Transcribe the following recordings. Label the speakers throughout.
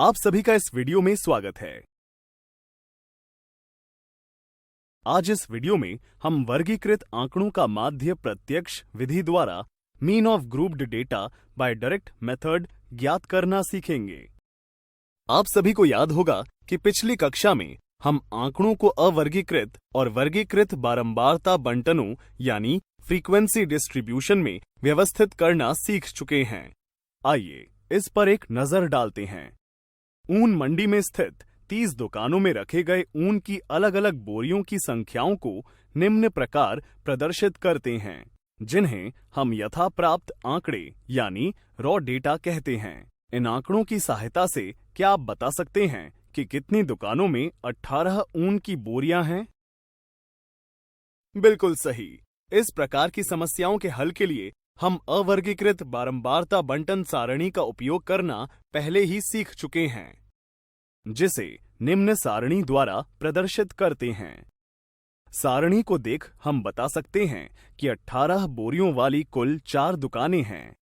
Speaker 1: आप सभी का इस वीडियो में स्वागत है। आज इस वीडियो में हम वर्गीकृत आंकड़ों का माध्य प्रत्यक्ष विधि द्वारा mean of grouped data bye direct method ज्ञात करना सीखेंगे। आप सभी को याद होगा कि पिछली कक्षा में हम आंकड़ों को अवर्गीकृत और वर्गीकृत बारंबारता बंटनों यानी फ्रीक्वेंसी डिस्ट्रीब्यूशन में व्यवस्थित करना सीख चुके हैं। आइए इस पर एक नजर डालते हैं। ऊन मंडी में स्थित 30 दुकानों में रखे गए ऊन की अलग अलग बोरियों की संख्याओं को निम्न प्रकार प्रदर्शित करते हैं, जिन्हें हम यथाप्राप्त आंकड़े यानी रॉ डेटा कहते हैं। इन आंकड़ों की सहायता से क्या आप बता सकते हैं कि कितनी दुकानों में 18 ऊन की बोरियां हैं? बिल्कुल सही। इस प्रकार की समस्याओं के हल के लिए हम अवर्गीकृत बारंबारता बंटन सारणी का उपयोग करना पहले ही सीख चुके हैं, जिसे निम्न सारणी द्वारा प्रदर्शित करते हैं। सारणी को देख हम बता सकते हैं कि 18 बोरियों वाली कुल 4 दुकानें हैं।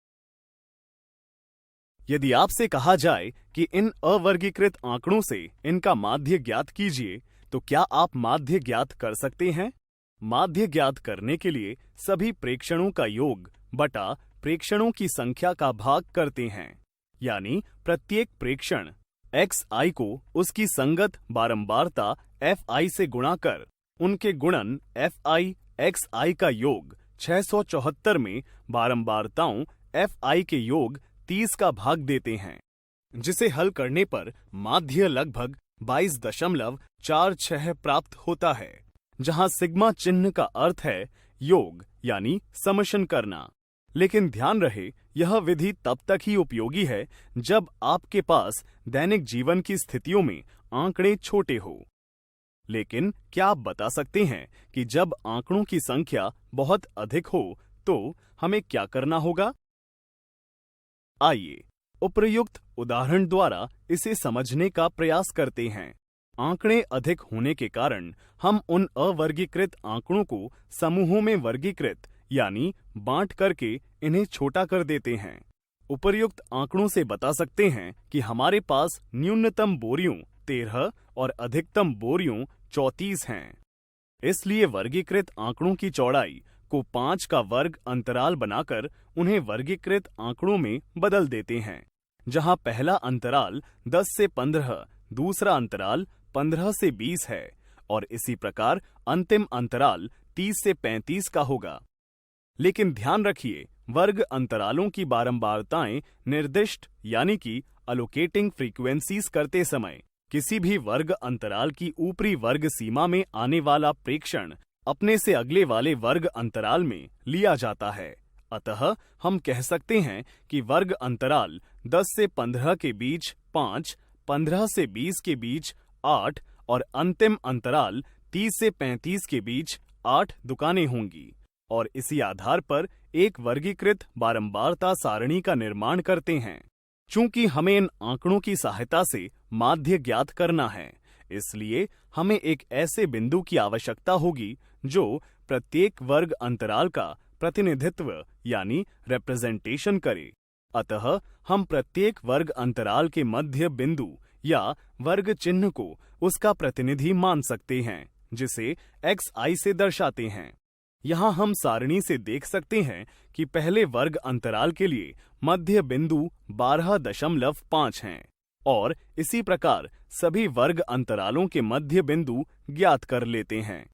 Speaker 1: यदि आपसे कहा जाए कि इन अवर्गीकृत आंकड़ों से इनका माध्य ज्ञात कीजिए, तो क्या आप माध्य ज्ञात कर सकते हैं? माध्य ज्ञात करने के लिए सभी प्रेक्षणों का योग बटा प्रेक्षणों की संख्या का भाग करते हैं, यानी प्रत्येक प्रेक्षण xi को उसकी संगत बारंबारता fi से गुणा कर उनके गुणन fi xi का योग 674 में बारंबारताओं fi के योग 30 का भाग देते हैं, जिसे हल करने पर माध्य लगभग 22.46 प्राप्त होता है, जहां सिग्मा चिन्ह का अर्थ है योग यानी समशन करना। लेकिन ध्यान रहे, यह विधि तब तक ही उपयोगी है जब आपके पास दैनिक जीवन की स्थितियों में आंकड़े छोटे हो। लेकिन क्या आप बता सकते हैं कि जब आंकड़ों की संख्या बहुत अधिक हो तो हमें क्या करना होगा? आइए उपर्युक्त उदाहरण द्वारा इसे समझने का प्रयास करते हैं। आंकड़े अधिक होने के कारण हम उन अवर्गीकृत आंकड़ों को समूहों में वर्गीकृत यानी बांट करके इन्हें छोटा कर देते हैं। उपर्युक्त आंकड़ों से बता सकते हैं कि हमारे पास न्यूनतम बोरियों 13 और अधिकतम बोरियों 34 हैं। इसलिए वर्गीकृत आंकड़ों की चौड़ाई को 5 का वर्ग अंतराल बनाकर उन्हें वर्गीकृत आंकड़ों में बदल देते हैं, जहां पहला अंतराल 10 से 15, दूसरा अंतराल 15 से 20 है और इसी प्रकार अंतिम अंतराल 30 से 35 का होगा। लेकिन ध्यान रखिए, वर्ग अंतरालों की बारंबारताएं निर्दिष्ट यानी कि अलोकेटिंग फ्रीक्वेंसीज करते समय किसी भी वर्ग अंतराल की ऊपरी वर्ग सीमा में आने वाला प्रेक्षण अपने से अगले वाले वर्ग अंतराल में लिया जाता है। अतः हम कह सकते हैं कि वर्ग अंतराल 10 से 15 के बीच 5, 15 से 20 के बीच 8 और अंतिम अंतराल 30 से 35 के बीच 8 दुकानें होंगी, और इसी आधार पर एक वर्गीकृत बारंबारता सारणी का निर्माण करते हैं। चूंकि हमें इन आंकड़ों की सहायता से माध्य ज्ञात करना है, इसलिए हमें एक ऐसे बिंदु की आवश्यकता होगी जो प्रत्येक वर्ग अंतराल का प्रतिनिधित्व यानी रिप्रेजेंटेशन करे। अतः हम प्रत्येक वर्ग अंतराल के मध्य बिंदु या वर्ग चिन्ह को उसका प्रतिनिधि मान सकते हैं, जिसे xi से दर्शाते हैं। यहाँ हम सारणी से देख सकते हैं कि पहले वर्ग अंतराल के लिए मध्य बिंदु 12.5 हैं और इसी प्रकार सभी वर्ग अंतरालों के मध्य बिंदु ज्ञात कर लेते हैं।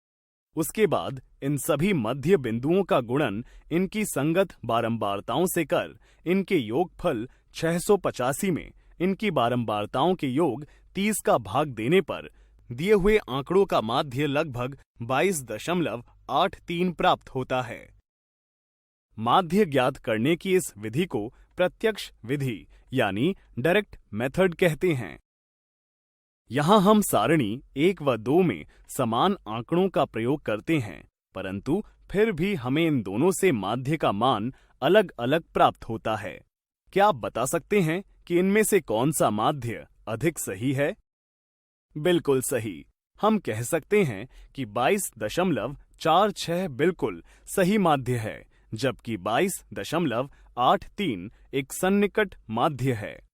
Speaker 1: उसके बाद इन सभी मध्य बिंदुओं का गुणन इनकी संगत बारंबारताओं से कर इनके योगफल 685 में इनकी बारंबारताओं के योग 30 का भाग देने पर दिए हुए आंकड़ों का माध्य लगभग 22.83 प्राप्त होता है। माध्य ज्ञात करने की इस विधि को प्रत्यक्ष विधि यानी डायरेक्ट मेथड कहते हैं। यहाँ हम सारणी 1 व 2 में समान आंकड़ों का प्रयोग करते हैं, परंतु फिर भी हमें इन दोनों से माध्य का मान अलग अलग प्राप्त होता है। क्या आप बता सकते हैं कि इनमें से कौन सा माध्य अधिक सही है? बिल्कुल सही। हम कह सकते हैं कि 22.46 बिल्कुल सही माध्य है, जबकि 22.83 एक सन्निकट माध्य है।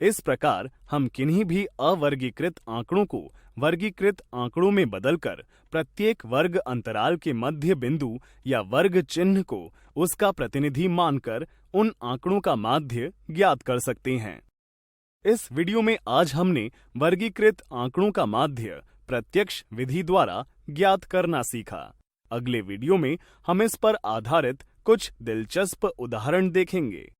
Speaker 1: इस प्रकार हम किन्हीं भी अवर्गीकृत आंकड़ों को वर्गीकृत आंकड़ों में बदलकर प्रत्येक वर्ग अंतराल के मध्य बिंदु या वर्ग चिन्ह को उसका प्रतिनिधि मानकर उन आंकड़ों का माध्य ज्ञात कर सकते हैं। इस वीडियो में आज हमने वर्गीकृत आंकड़ों का माध्य प्रत्यक्ष विधि द्वारा ज्ञात करना सीखा। अगले वीडियो में हम इस पर आधारित कुछ दिलचस्प उदाहरण देखेंगे।